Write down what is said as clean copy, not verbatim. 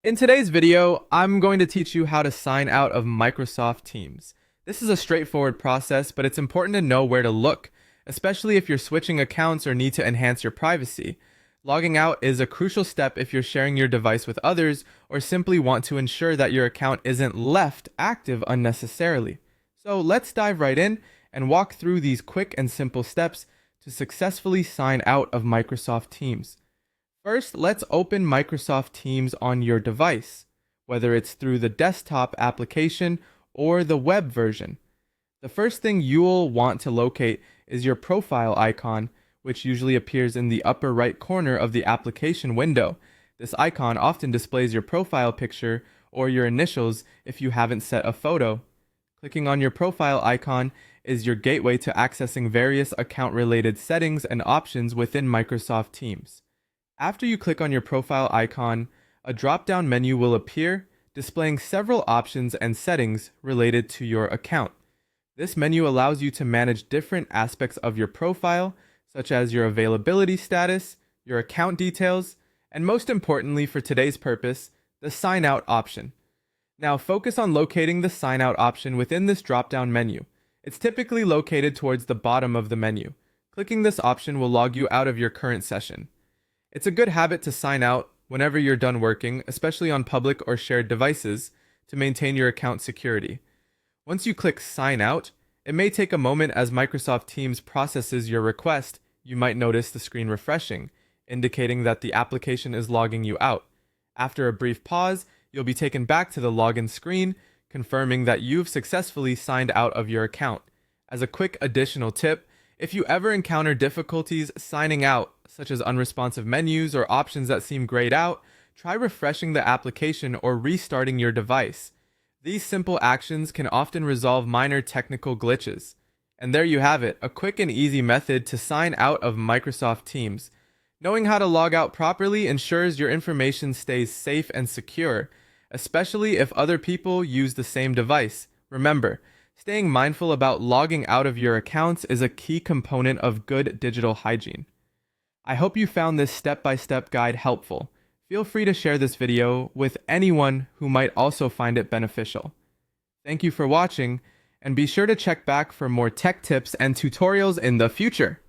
In today's video, I'm going to teach you how to sign out of Microsoft Teams. This is a straightforward process, but it's important to know where to look, especially if you're switching accounts or need to enhance your privacy. Logging out is a crucial step if you're sharing your device with others or simply want to ensure that your account isn't left active unnecessarily. So let's dive right in and walk through these quick and simple steps to successfully sign out of Microsoft Teams. First, let's open Microsoft Teams on your device, whether it's through the desktop application or the web version. The first thing you'll want to locate is your profile icon, which usually appears in the upper right corner of the application window. This icon often displays your profile picture or your initials if you haven't set a photo. Clicking on your profile icon is your gateway to accessing various account-related settings and options within Microsoft Teams. After you click on your profile icon, a drop-down menu will appear, displaying several options and settings related to your account. This menu allows you to manage different aspects of your profile, such as your availability status, your account details, and most importantly for today's purpose, the sign out option. Now focus on locating the sign out option within this drop-down menu. It's typically located towards the bottom of the menu. Clicking this option will log you out of your current session. It's a good habit to sign out whenever you're done working, especially on public or shared devices, to maintain your account security. Once you click Sign Out, it may take a moment as Microsoft Teams processes your request. You might notice the screen refreshing, indicating that the application is logging you out. After a brief pause, you'll be taken back to the login screen, confirming that you've successfully signed out of your account. As a quick additional tip, if you ever encounter difficulties signing out, such as unresponsive menus or options that seem grayed out, try refreshing the application or restarting your device. These simple actions can often resolve minor technical glitches. And there you have it, a quick and easy method to sign out of Microsoft Teams. Knowing how to log out properly ensures your information stays safe and secure, especially if other people use the same device. Remember, staying mindful about logging out of your accounts is a key component of good digital hygiene. I hope you found this step-by-step guide helpful. Feel free to share this video with anyone who might also find it beneficial. Thank you for watching, and be sure to check back for more tech tips and tutorials in the future.